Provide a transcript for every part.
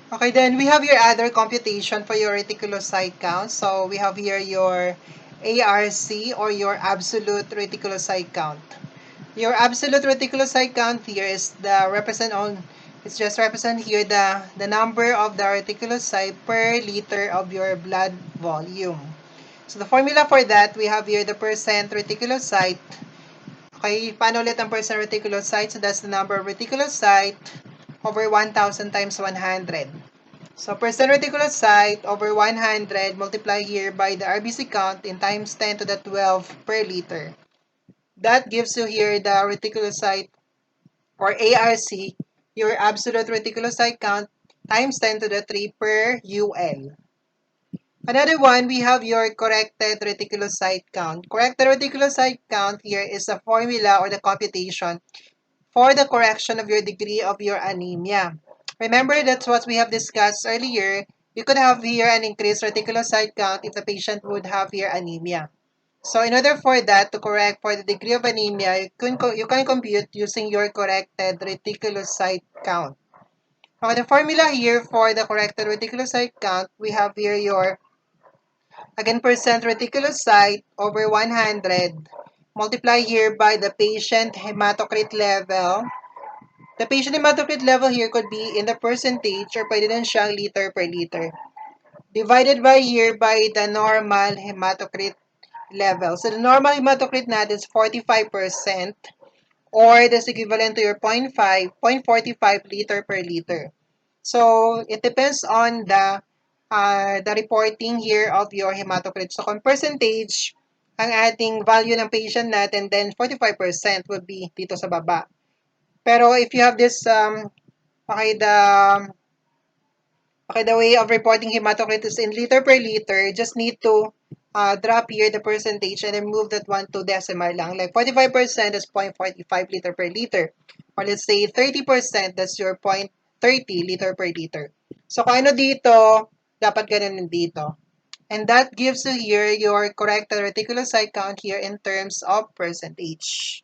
Okay, then we have your other computation for your reticulocyte count. So we have here your ARC or your absolute reticulocyte count. Your absolute reticulocyte count here is it's just represent here the number of the reticulocyte per liter of your blood volume. So the formula for that, we have here the percent reticulocyte. Okay, paano ulit ang percent reticulocyte? So that's the number of reticulocyte over 1,000 times 100. So percent reticulocyte over 100 multiply here by the IBC count in times 10 to the 12 per liter. That gives you here the reticulocyte or ARC, your absolute reticulocyte count times 10 to the 3 per UL. Another one, we have your corrected reticulocyte count. Corrected reticulocyte count here is the formula or the computation for the correction of your degree of your anemia. Remember, that's what we have discussed earlier. You could have here an increased reticulocyte count if the patient would have here anemia. So in order for that to correct for the degree of anemia, you can compute using your corrected reticulocyte count. Okay, the formula here for the corrected reticulocyte count, we have here your, again, percent reticulocyte over 100, multiply here by the patient hematocrit level. The patient hematocrit level here could be in the percentage or pwede din siyang liter per liter. Divided by here by the normal hematocrit level. So the normal hematocrit natin is 45% or that's equivalent to your 0.45 liter per liter. So it depends on the reporting here of your hematocrit. So kung percentage ang ating value ng patient natin, then 45% would be dito sa baba. Pero if you have this okay, the way of reporting hematocrit is in liter per liter, just need to drop here the percentage and then move that one to decimal lang. Like 45% is 0.45 liter per liter. Or let's say 30%, that's your 0.30 liter per liter. So kung ano dito, dapat ganun din dito. And that gives you here your corrected reticulocyte count here in terms of percentage.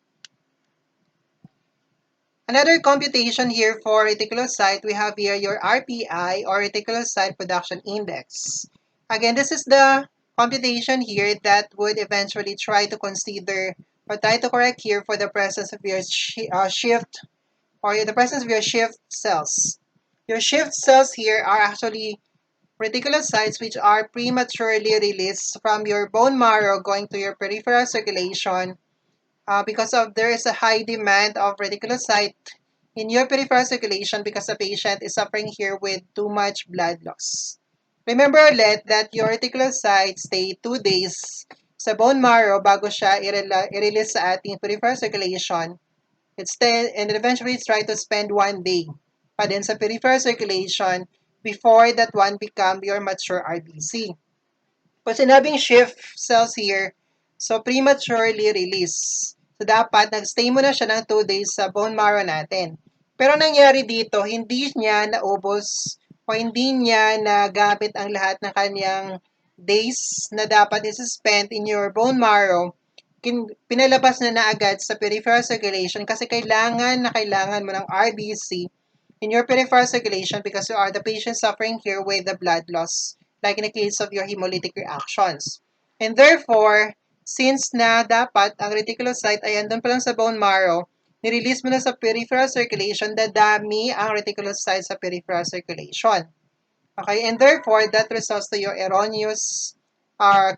Another computation here for reticulocyte, we have here your RPI or reticulocyte production index. Again, this is the computation here that would eventually try to consider or try to correct here for the presence of your shift or the presence of your shift cells. Your shift cells here are actually reticulocytes which are prematurely released from your bone marrow going to your peripheral circulation because of there is a high demand of reticulocyte in your peripheral circulation because the patient is suffering here with too much blood loss. Remember ulit that your reticulocytes stay 2 days sa bone marrow bago siya i-release sa ating peripheral circulation. And eventually try to spend 1 day pa din sa peripheral circulation before that one become your mature RBC. Pag sinabing shift cells here, so prematurely release. So dapat nag-stay muna siya ng 2 days sa bone marrow natin. Pero nangyari dito, hindi niya naubos o hindi niya nagamit ang lahat ng kanyang days na dapat i-spend in your bone marrow. Pinalabas na agad sa peripheral circulation kasi kailangan mo ng RBC in your peripheral circulation because you are the patient suffering here with the blood loss, like in the case of your hemolytic reactions. And therefore, since na dapat ang reticulocyte ay andun pa lang sa bone marrow, nirelease mo na sa peripheral circulation, dadami ang reticulocyte sa peripheral circulation. Okay, and therefore, that results to your erroneous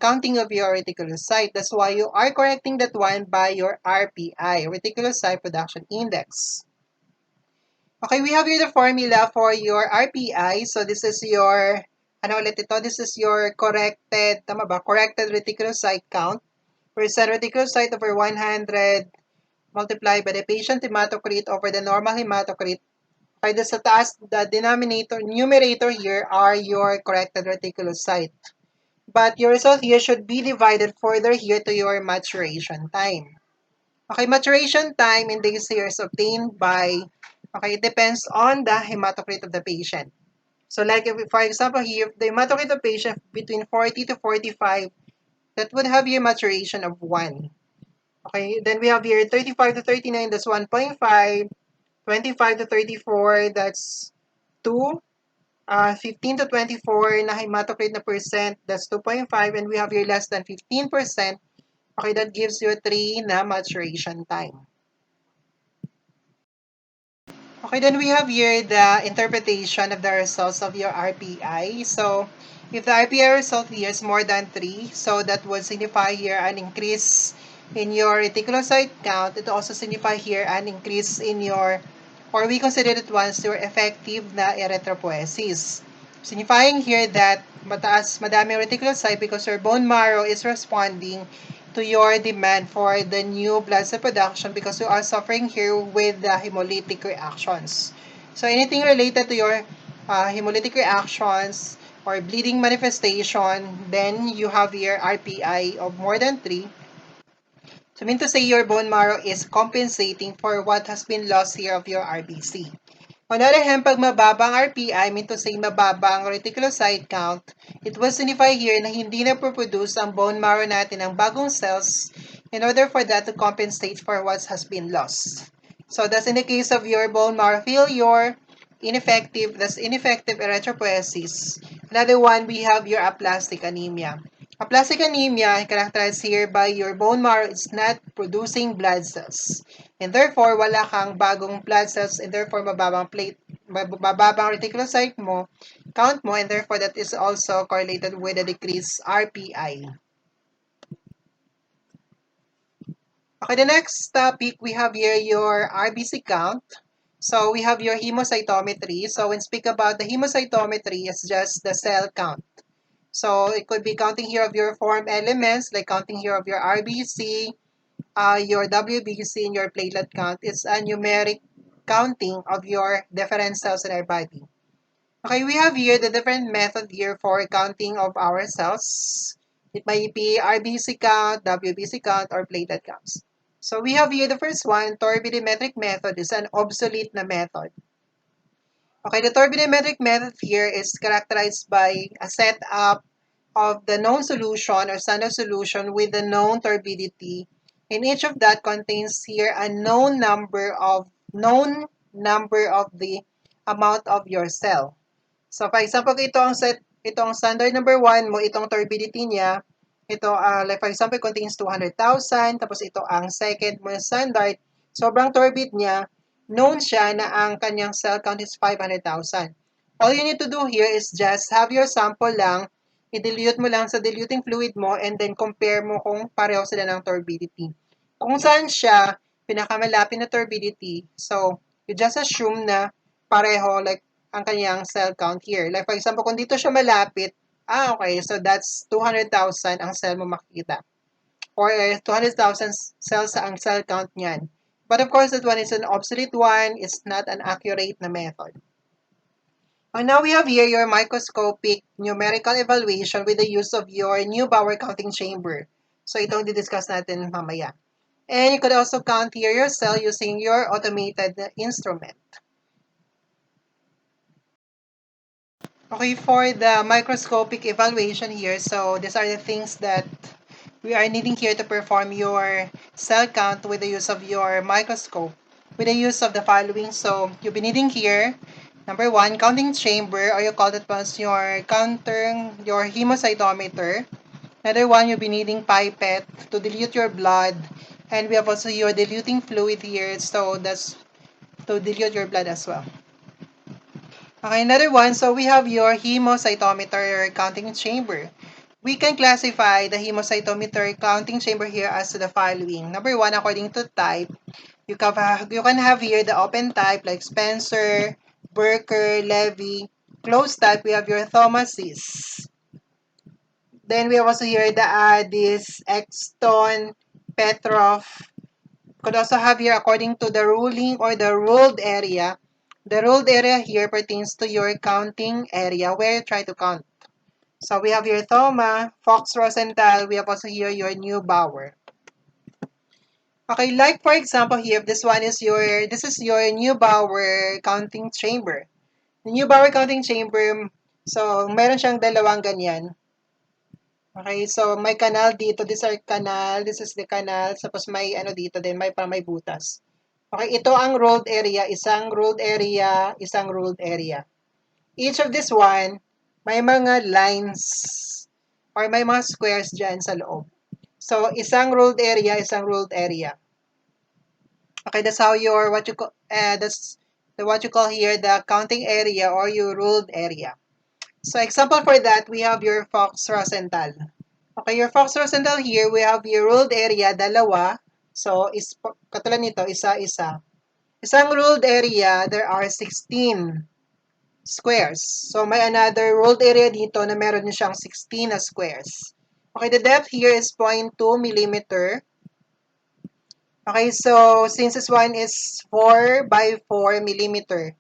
counting of your reticulocyte. That's why you are correcting that one by your RPI, reticulocyte production index. Okay, we have here the formula for your RPI. So this is your, This is your corrected, tama ba? Corrected reticulocyte count. Percent reticulocyte over 100 multiplied by the patient hematocrit over the normal hematocrit. Okay, sa taas, the numerator here are your corrected reticulocyte. But your result here should be divided further here to your maturation time. Okay, maturation time in days here is obtained by, it depends on the hematocrit of the patient. So like, for example here, if the hematocrit of the patient between 40 to 45, that would have your maturation of 1. Okay, then we have here 35 to 39, that's 1.5. 25 to 34, that's 2. 15 to 24 na hematocrit na percent, that's 2.5, and we have here less than 15%. Okay, that gives you 3 na maturation time. Okay, then we have here the interpretation of the results of your RPI. So, if the RPI result here is more than 3, so that would signify here an increase in your reticulocyte count. It also signify here an increase in your, or we consider it once your effective na erythropoiesis. Signifying here that madami reticulocyte because your bone marrow is responding to your demand for the new blood cell production because you are suffering here with the hemolytic reactions. So anything related to your hemolytic reactions or bleeding manifestation, then you have your RPI of more than 3. So mean to say your bone marrow is compensating for what has been lost here of your RBC. On the other hand, pag mababang RPI, mean to say mababang reticulocyte count, it will signify here na hindi na produce ang bone marrow natin ng bagong cells in order for that to compensate for what has been lost. So that's in the case of your bone marrow failure, that's ineffective erythropoiesis. Another one, we have your aplastic anemia. Aplastic anemia characterized here by your bone marrow is not producing blood cells. And therefore, wala kang bagong blood cells and therefore mababang reticulocyte mo, count mo, and therefore that is also correlated with a decreased RPI. Okay, the next topic we have here your RBC count. So we have your hemocytometry. So when speak about the hemocytometry, it's just the cell count. So it could be counting here of your form elements, like counting here of your RBC, your WBC, and your platelet count. It's a numeric counting of your different cells in our body. Okay, we have here the different method here for counting of our cells. It might be RBC count, WBC count, or platelet counts. So we have here the first one, turbidimetric method is an obsolete na method. Okay, the turbidimetric method here is characterized by a setup of the known solution or standard solution with the known turbidity. And each of that contains here a known number of the amount of your cell. So for example, itong standard number 1 mo, itong turbidity niya, ito like for example contains 200,000, tapos ito ang second mo standard, sobrang turbid niya, known siya na ang kanyang cell count is 500,000. All you need to do here is just have your sample lang, i-dilute mo lang sa diluting fluid mo, and then compare mo kung pareho sila ng turbidity. Kung saan siya pinakamalapit na turbidity, so you just assume na pareho like ang kanyang cell count here. Like for example, kung dito siya malapit, okay, so that's 200,000 ang cell mo makikita. Or 200,000 cells ang cell count niyan. But of course, that one is an obsolete one. It's not an accurate na method. And now we have here your microscopic numerical evaluation with the use of your Neubauer counting chamber. So itong didiscuss natin mamaya. And you could also count here your cell using your automated instrument. Okay, for the microscopic evaluation here, so these are the things that we are needing here to perform your cell count with the use of your microscope, with the use of the following. So you'll be needing here, number 1, counting chamber, or you call it as your hemocytometer. Another one, you'll be needing pipette to dilute your blood. And we have also your diluting fluid here, so that's to dilute your blood as well. Okay, another one, so we have your hemocytometer counting chamber. We can classify the hemocytometer counting chamber here as to the following. Number 1, according to type, you can have here the open type like Spencer, Berker, Levy. Closed type, we have your Thomasis. Then we have also here the Addis, Exton, Petrov. Could also have here according to the ruling or the ruled area. The ruled area here pertains to your counting area where you try to count. So we have here Thoma, Fox Rosenthal. We have also here your Neubauer. Okay, like for example here, this is your Neubauer counting chamber. The Neubauer counting chamber, so meron siyang dalawang ganyan. Okay, so may canal dito, this is the canal, tapos may ano dito din, may butas. Okay, ito ang rolled area, isang rolled area, isang rolled area. each of this one, may mga lines or may mga squares dyan sa loob. So, isang ruled area, isang ruled area. Okay, that's how your, that's what you call here the counting area or your ruled area. So, example for that, we have your Fox Rosenthal. Okay, your Fox Rosenthal here, we have your ruled area, dalawa. So, katulad nito, isa-isa. Isang ruled area, there are 16 squares. So, may another ruled area dito na meron din siyang 16 na squares. Okay, the depth here is 0.2 millimeter. Okay, so since this one is 4 by 4 millimeter.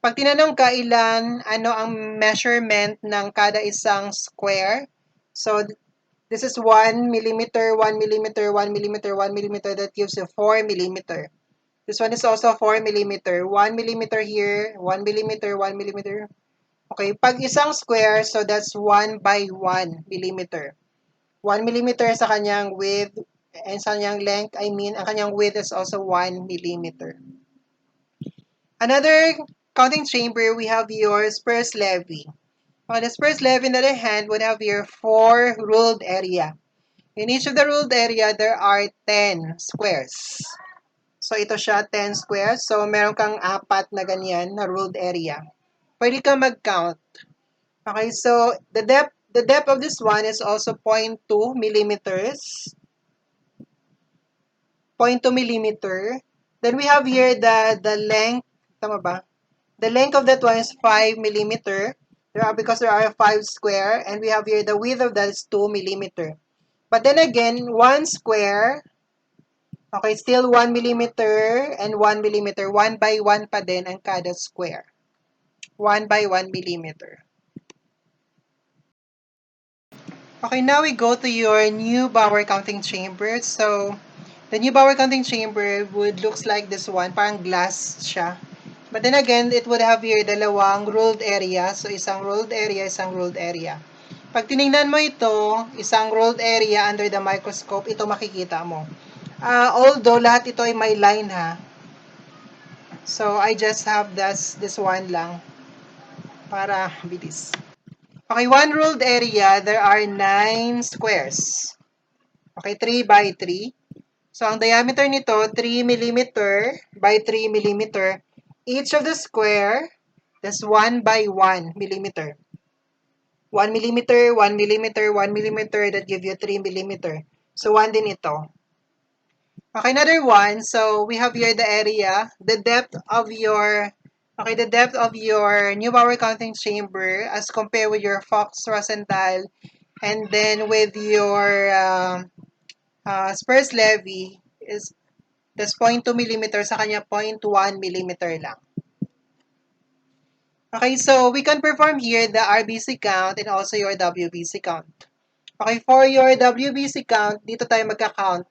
Pag tinanong ka ano ang measurement ng kada isang square, so this is 1 millimeter, 1 millimeter, 1 millimeter, 1 millimeter, that gives you 4 millimeter. This one is also 4 millimeter. 1 millimeter here, 1 millimeter, 1 millimeter. Okay, pag isang square, so that's 1 by 1 millimeter. 1 millimeter sa kanyang width, and sa kanyang length, ang kanyang width is also 1 millimeter. Another counting chamber, we have your Spurs levy. On the Spurs levy, on the other hand, would have your 4 ruled area. In each of the ruled area, there are 10 squares. So, ito siya, 10 squares. So, meron kang 4 na ganyan na ruled area. Pwede kang mag-count. Okay, so the depth of this one is also 0.2 millimeters. 0.2 millimeter. Then we have here the length. Tama ba? The length of that one is 5 millimeter. Because there are 5 square. And we have here the width of that is 2 millimeter. But then again, 1 square. Okay, still 1 millimeter and 1 millimeter. 1 by 1 pa din ang kada square. 1 by 1 millimeter. Okay, now we go to your new Bauer counting chamber. So, the new Bauer counting chamber would looks like this one. Parang glass siya. But then again, it would have here dalawang ruled area. So, isang ruled area, isang ruled area. Pag tinignan mo ito, isang ruled area under the microscope, ito makikita mo. Although, lahat ito ay may line ha. So, I just have this one lang para bilis. Okay, one ruled area, there are 9 squares. Okay, 3 by 3. So, ang diameter nito, 3 millimeter by 3 millimeter. Each of the square, that's 1 by 1 millimeter. 1 millimeter, 1 millimeter, 1 millimeter, that give you 3 millimeter. So, 1 din ito. Okay, another one. So, we have here the area, the depth of your new Bauer counting chamber as compared with your Fox Rosenthal, and then with your Spurs levy is that's 0.2 millimeter, sa kanya 0.1 millimeter lang. Okay, so we can perform here the IBC count and also your WBC count. Okay, for your WBC count, dito tayo magka-count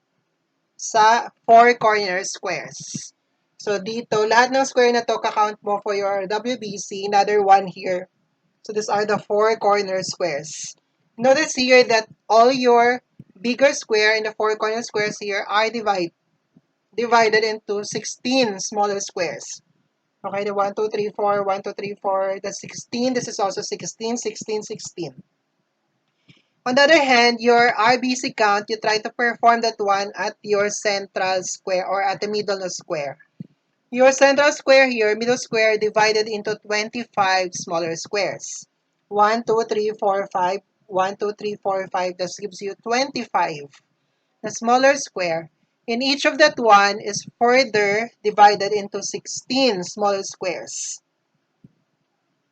sa 4 corner squares. So, dito, lahat ng square na to, kakount mo for your WBC, another one here. So, these are the 4 corner squares. Notice here that all your bigger square and the 4 corner squares here are divided into 16 smaller squares. Okay, the 1, 2, 3, 4, 1, 2, 3, 4, the 16, this is also 16, 16, 16. On the other hand, your RBC count, you try to perform that one at your central square or at the middle of square. Your central square here, middle square, divided into 25 smaller squares. 1, 2, 3, 4, 5. 1, 2, 3, 4, 5. This gives you 25. The smaller square. And each of that one is further divided into 16 smaller squares.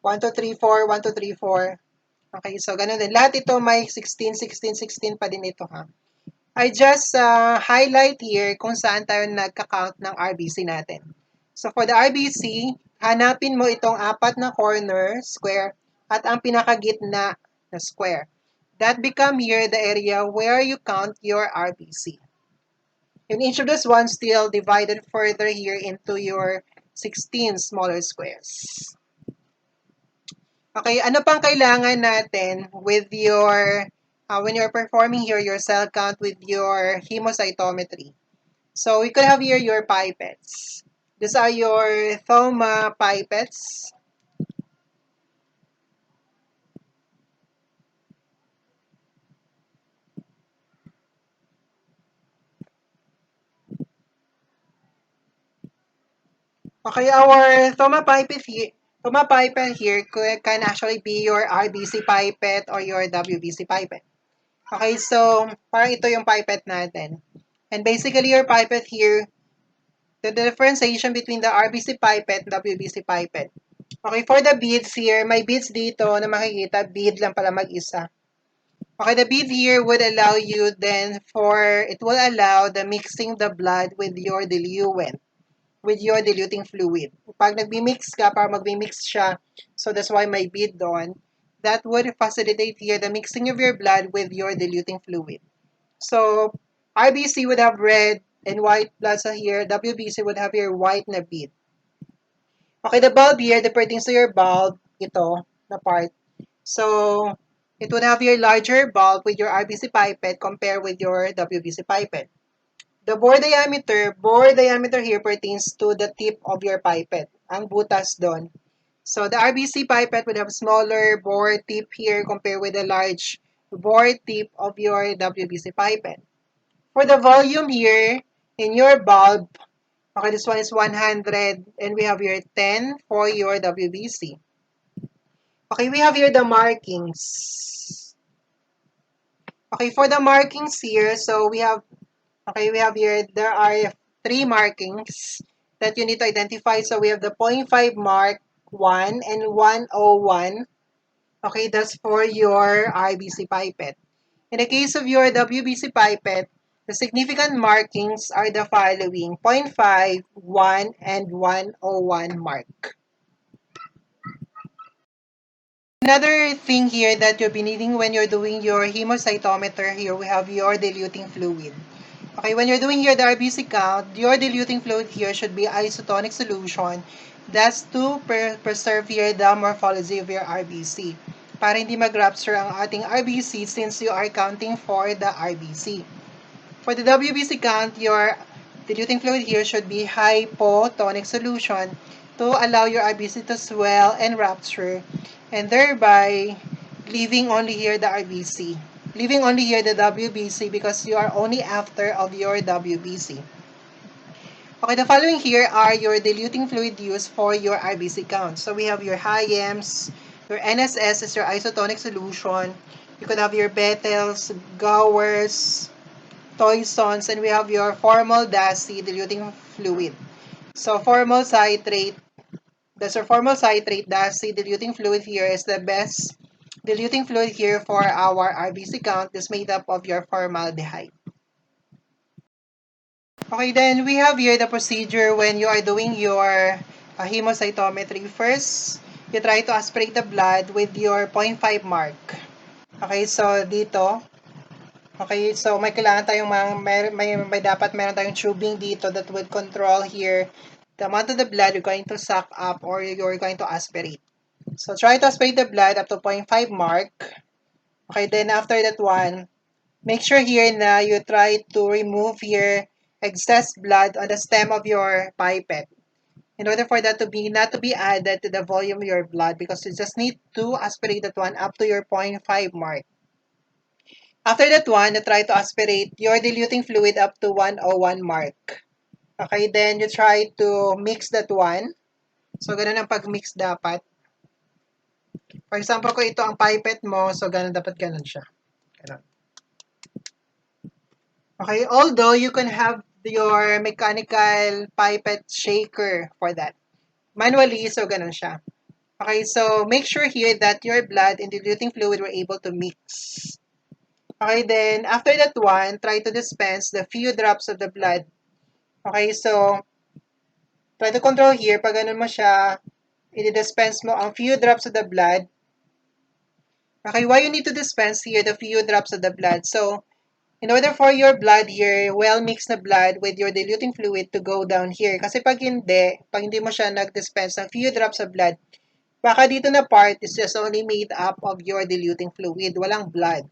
1, 2, 3, 4. 1, 2, 3, 4. Okay, so ganun din. Lahat ito may 16, 16, 16 pa din ito ha. I just highlight here kung saan tayo nagka-count ng RBC natin. So for the RBC, hanapin mo itong 4 na corner square at ang pinakagitna na square. That become here the area where you count your RBC. And each of those ones still divided further here into your 16 smaller squares. Okay, ano pang kailangan natin with your, when you're performing here your cell count with your hemocytometry? So, we could have here your pipettes. These are your thumb pipettes. Okay, our Thoma pipette here can actually be your RBC pipette or your WBC pipette. Okay, so parang ito yung pipette natin. And basically, your pipette here, the differentiation between the RBC pipette and WBC pipette. Okay, for the beads here, may beads dito na makikita, bead lang pala mag-isa. Okay, the bead here would allow you then it will allow the mixing the blood with your diluent, with your diluting fluid. Pag nagbi-mix ka, para magbi-mix siya, so that's why may bead doon, that would facilitate here the mixing of your blood with your diluting fluid. So, RBC would have red and white blood sa here, WBC would have your white na bead. Okay, the bulb here, that pertains to your bulb, ito, na part. So, it would have your larger bulb with your RBC pipette compared with your WBC pipette. The bore diameter here pertains to the tip of your pipette, ang butas doon. So, the RBC pipette would have smaller bore tip here compared with the large bore tip of your WBC pipette. For the volume here, in your bulb, okay, this one is 100 and we have here 10 for your WBC. Okay, we have here the markings. Okay, for the markings here, so we have here, there are 3 markings that you need to identify. So we have the 0.5 mark, 1, and 101. Okay, that's for your IBC pipette. In the case of your WBC pipette, the significant markings are the following: 0.5, 1, and 101 mark. Another thing here that you'll be needing when you're doing your hemocytometer, here we have your diluting fluid. Okay, when you're doing here the IBC count, your diluting fluid here should be isotonic solution. That's to preserve here the morphology of your RBC. Para hindi mag-rupture ang ating RBC since you are counting for the RBC. For the WBC count, your diluting fluid here should be hypotonic solution to allow your RBC to swell and rupture, and thereby leaving only here the RBC. Leaving only here the WBC because you are only after of your WBC. Okay, the following here are your diluting fluid used for your RBC count. So we have your HIEMs, your NSS is your isotonic solution. You could have your Bettels, Gowers, Toysons, and we have your formal DASI diluting fluid. So formal citrate, that's your formal citrate DASI diluting fluid here is the best diluting fluid here for our RBC count is made up of your formaldehyde. Okay, then we have here the procedure when you are doing your hemocytometry. First, you try to aspirate the blood with your 0.5 mark. Okay, so dito. Okay, so may kailangan tayong may dapat meron tayong tubing dito that would control here the amount of the blood you're going to suck up or you're going to aspirate. So try to aspirate the blood up to 0.5 mark. Okay, then after that one, make sure here na you try to remove here excess blood on the stem of your pipette in order for that to be not to be added to the volume of your blood because you just need to aspirate that one up to your 0.5 mark. After that one, you try to aspirate your diluting fluid up to 101 mark. Okay, then you try to mix that one. So, ganun ang pag-mix dapat. For example, kung ito ang pipette mo, so ganun dapat ganun siya. Ganun. Okay, although you can have your mechanical pipette shaker for that. Manually, so ganun siya. Okay, so make sure here that your blood and diluting fluid were able to mix. Okay, then after that one, try to dispense the few drops of the blood. Okay, so try to control here. Pag ganun mo siya, i-dispense mo ang few drops of the blood. Okay, why you need to dispense here the few drops of the blood? So, in order for your blood here, well mixed na blood with your diluting fluid to go down here. Kasi pag hindi mo siya nag-dispense ng few drops of blood, baka dito na part is just only made up of your diluting fluid. Walang blood.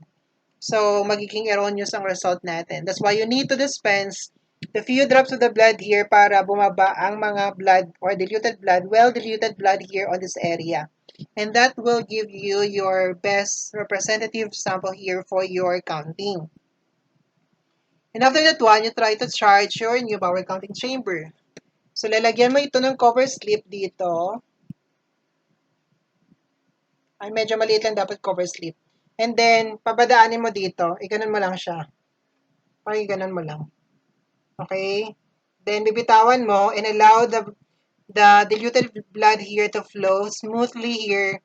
So, magiging erroneous ang result natin. That's why you need to dispense the few drops of the blood here para bumaba ang mga blood or diluted blood, well-diluted blood here on this area. And that will give you your best representative sample here for your counting. And after that one, you try to charge your new power counting chamber. So, lalagyan mo ito ng cover slip dito. Ay, medyo maliit lang dapat cover slip. And then, pabadaanin mo dito. Iganon mo lang siya. Okay, ganon mo lang. Okay? Then, bibitawan mo and allow the diluted blood here to flow smoothly here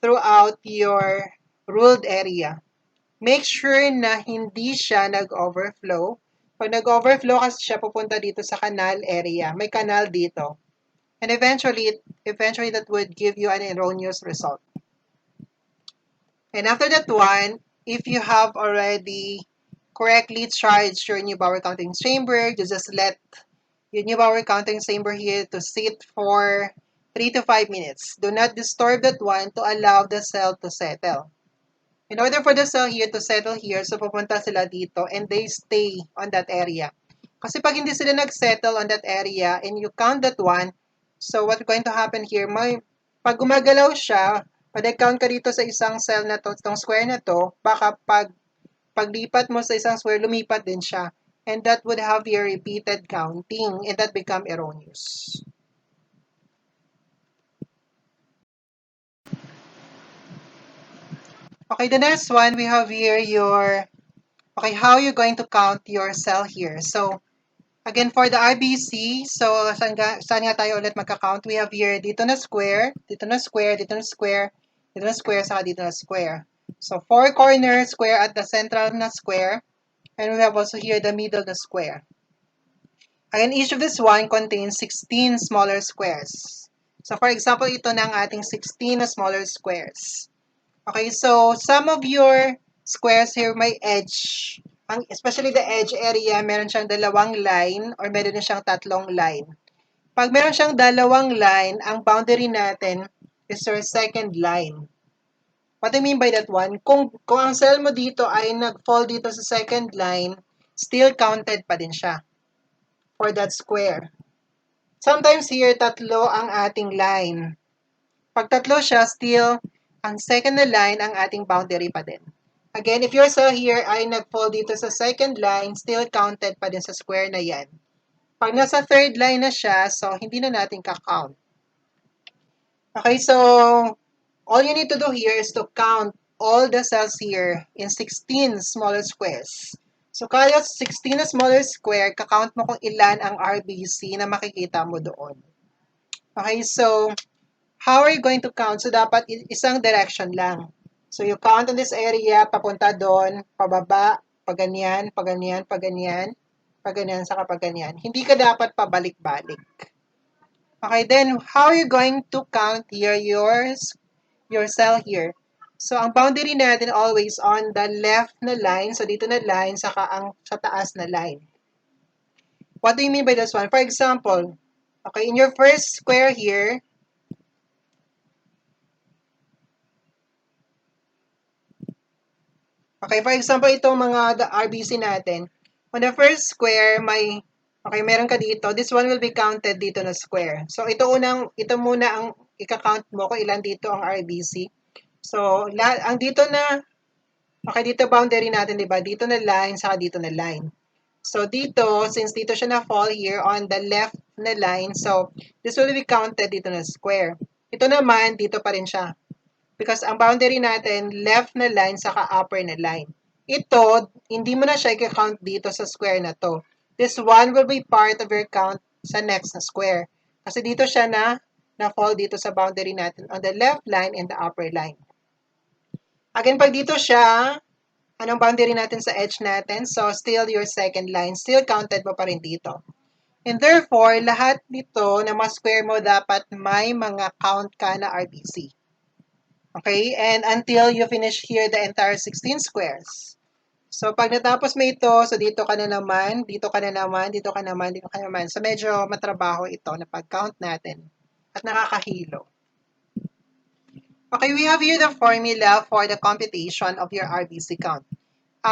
throughout your ruled area. Make sure na hindi siya nag-overflow. Pag nag-overflow kasi siya pupunta dito sa canal area. May canal dito. And eventually that would give you an erroneous result. And after that one, if you have already correctly charged your new power counting chamber, you just let your new power counting chamber here to sit for 3 to 5 minutes. Do not disturb that one to allow the cell to settle. In order for the cell here to settle here, so pupunta sila dito and they stay on that area. Kasi pag hindi sila nag-settle on that area and you count that one, so what's going to happen here, pag gumagalaw siya, pag nag-count ka dito sa isang cell na to, itong square na to, baka paglipat mo sa isang square, lumipat din siya. And that would have your repeated counting and that become erroneous. Okay, the next one, we have here how you're going to count your cell here. So, again, for the IBC, so saan nga tayo ulit magka-count? We have here dito na square, dito na square, dito na square, dito na square, saka dito na square. So, 4 corner square at the central na square. And we have also here the middle na square. Again, each of this one contains 16 smaller squares. So, for example, ito na ang ating 16 na smaller squares. Okay, so some of your squares here may edge. Especially the edge area, meron siyang dalawang line or meron na siyang tatlong line. Pag meron siyang dalawang line, ang boundary natin is your second line. What I mean by that one, kung ang cell mo dito ay nag-fall dito sa second line, still counted pa din siya for that square. Sometimes here, tatlo ang ating line. Pag tatlo siya, still, ang second na line ang ating boundary pa din. Again, if your cell here ay nag-fall dito sa second line, still counted pa din sa square na yan. Pag nasa third line na siya, so hindi na natin ka-count. Okay, so all you need to do here is to count all the cells here in 16 smaller squares. So kada 16 na smaller square, ka-count mo kung ilan ang RBC na makikita mo doon. Okay, so how are you going to count? So, dapat isang direction lang. So, you count on this area, papunta doon, pababa, paganyan, paganyan, paganyan, paganyan, saka paganyan. Hindi ka dapat pabalik-balik. Okay, then, how are you going to count here your cell here? So, ang boundary natin always on the left na line. So, dito na line, saka ang sa taas na line. What do you mean by this one? For example, okay, in your first square here, okay, for example, itong mga RBC natin. On the first square, meron ka dito. This one will be counted dito na square. So, ito muna ang ika-count mo kung ilan dito ang RBC. So, ang dito na, okay, dito boundary natin, di ba? Dito na line, saka dito na line. So, dito, since dito siya na-fall here on the left na line, so, this will be counted dito na square. Ito naman, dito pa rin siya. Because ang boundary natin, left na line saka upper na line. Ito, hindi mo na siya i-count dito sa square na to. This one will be part of your count sa next na square. Kasi dito siya na-fall dito sa boundary natin on the left line and the upper line. Again, pag dito siya, anong boundary natin sa edge natin? So, still your second line. Still counted mo pa rin dito. And therefore, lahat dito na ma-square mo dapat may mga count ka na RBC. Okay, and until you finish here the entire 16 squares. So, pag natapos mo ito, so dito ka na naman, dito ka na naman, dito ka naman, dito ka naman. So, medyo matrabaho ito na pag-count natin at nakakahilo. Okay, we have here the formula for the computation of your RBC count.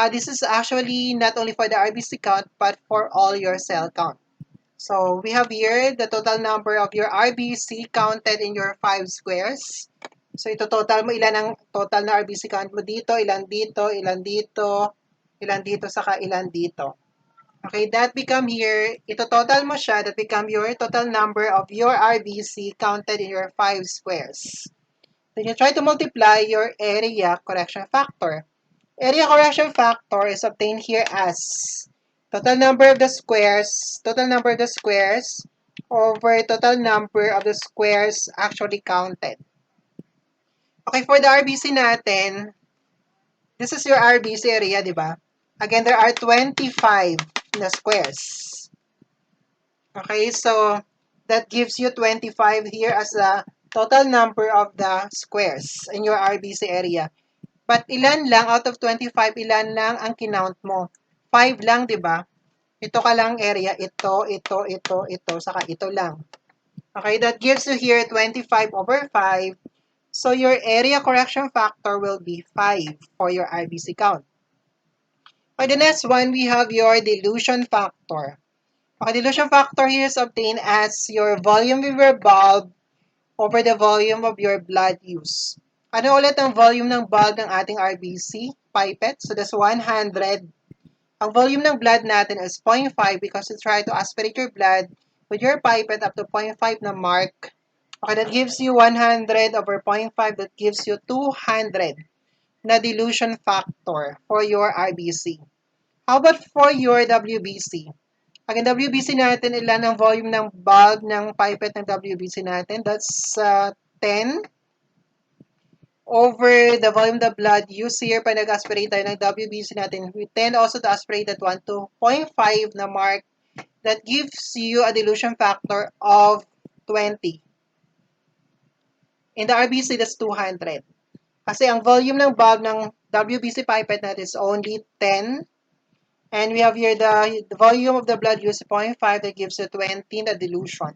This is actually not only for the RBC count, but for all your cell count. So, we have here the total number of your RBC counted in your 5 squares. So, ito total mo, ilan ang total na RBC count mo dito, ilan dito, ilan dito, ilan dito, saka ilan dito. Okay, that become here, ito total mo siya, that become your total number of your RBC counted in your 5 squares. Then you try to multiply your area correction factor. Area correction factor is obtained here as total number of the squares over total number of the squares actually counted. Okay, for the RBC natin, this is your RBC area, di ba? Again, there are 25 na squares. Okay, so that gives you 25 here as the total number of the squares in your RBC area. But ilan lang, out of 25, ilan lang ang kinount mo? 5 lang, di ba? Ito ka lang area, ito, saka ito lang. Okay, that gives you here 25 over 5. So your area correction factor will be 5 for your RBC count. For the next one, we have your dilution factor. Okay, dilution factor here is obtained as your volume of your bulb over the volume of your blood use. Ano ulit ang volume ng bulb ng ating RBC pipette? So that's 100. Ang volume ng blood natin is 0.5 because you try to aspirate your blood with your pipette up to 0.5 na mark. Okay, that gives you 100 over 0.5. That gives you 200 na dilution factor for your RBC. How about for your WBC? Ang WBC natin, ilan ang volume ng bulb ng pipette ng WBC natin? That's 10 over the volume of the blood used here pa nag-aspirate tayo ng WBC natin. We tend also to aspirate that one to 0.5 na mark. That gives you a dilution factor of 20. In the RBC, that's 200. Kasi ang volume ng bulb ng WBC pipette natin is only 10. And we have here the volume of the blood used 0.5 that gives you 20 na dilution.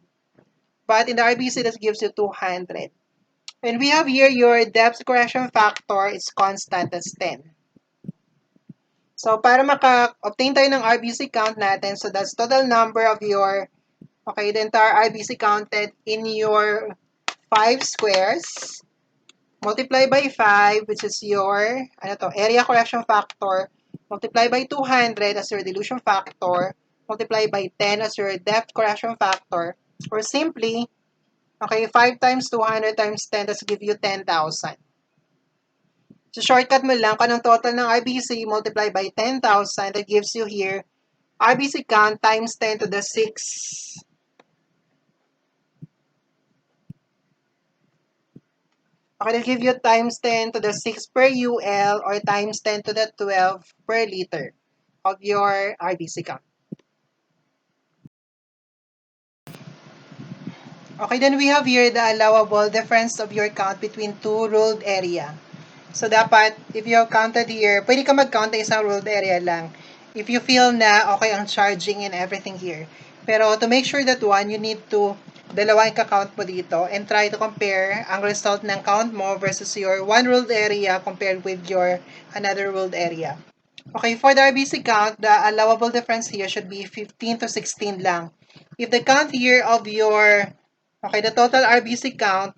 But in the RBC, that gives you 200. And we have here your depth correction factor is constant, that's 10. So para maka-obtain tayo ng RBC count natin, so that's total number of your, okay, the entire RBC counted in your 5 squares, multiply by 5, which is your, area correction factor, multiply by 200 as your dilution factor, multiply by 10 as your depth correction factor, or simply, okay, 5 times 200 times 10, that's give you 10,000. So shortcut mo lang, kung anong total ng RBC, multiply by 10,000, that gives you here, RBC count times 10 to the 6. Okay, that give you times 10 to the 6 per UL or times 10 to the 12 per liter of your RBC count. Okay, then we have here the allowable difference of your count between two ruled area. So dapat, if you have counted here, pwede ka mag-count ng isang ruled area lang. If you feel na okay ang charging and everything here. Pero to make sure that one, you need to dalawa yung ka-count mo dito and try to compare ang result ng count mo versus your one ruled area compared with your another ruled area. Okay, for the RBC count, the allowable difference here should be 15 to 16 lang. If the count here of your, okay, the total RBC count,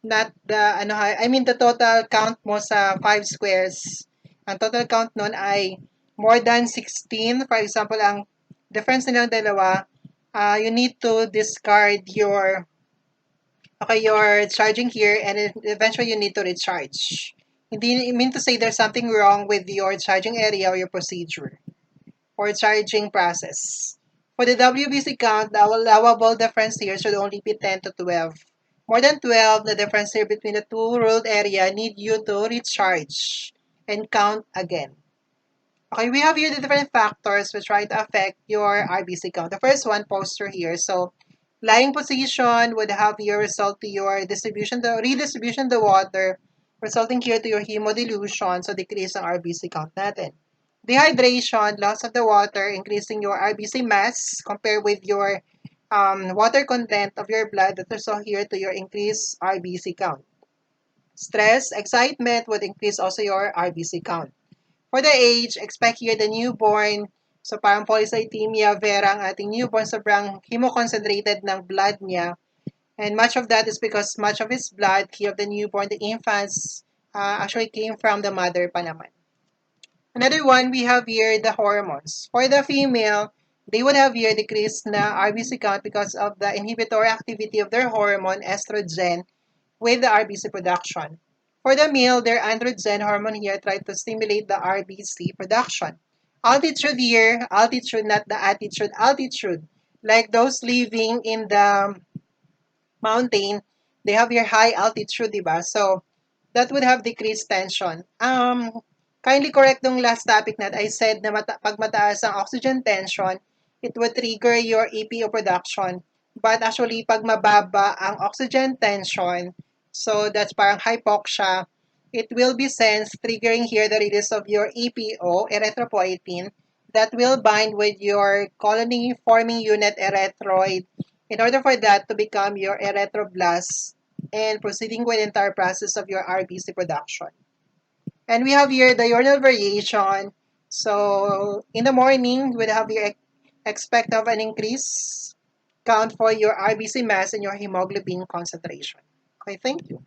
not the, the total count mo sa 5 squares, ang total count nun ay more than 16. For example, ang difference nilang dalawa, you need to discard your, okay, your charging here and eventually you need to recharge. Hindi mean to say there's something wrong with your charging area or your procedure or charging process. For the WBC count, the allowable difference here should only be 10 to 12. More than 12, the difference here between the two ruled area need you to recharge and count again. Okay, we have here the different factors which try to affect your RBC count. The first one, posture here. So, lying position would have your result to your distribution, the redistribution of the water, resulting here to your hemodilution, so decrease ang RBC count natin. Dehydration, loss of the water, increasing your RBC mass compared with your water content of your blood, that is also here to your increased RBC count. Stress, excitement would increase also your RBC count. For the age, expect here the newborn. So parang polycythemia vera ang ating newborn, sobrang hemoconcentrated ng blood niya. And much of that is because much of his blood here of the newborn, the infants, actually came from the mother pa naman. Another one, we have here the hormones. For the female, they would have here decreased na RBC count because of the inhibitory activity of their hormone, estrogen, with the RBC production. For the male, their androgen hormone here try to stimulate the RBC production. Altitude here, altitude, not the attitude, altitude. Like those living in the mountain, they have your high altitude, diba? So, that would have decreased tension. Kindly correct yung last topic that I said na pag mataas ang oxygen tension, it would trigger your EPO production. But actually, pag mababa ang oxygen tension, so that's parang hypoxia, it will be sensed, triggering here the release of your EPO, erythropoietin, that will bind with your colony-forming unit erythroid in order for that to become your erythroblast and proceeding with the entire process of your RBC production. And we have here the urinal variation. So in the morning, we'll have your expect of an increase count for your RBC mass and your hemoglobin concentration. Okay, thank you.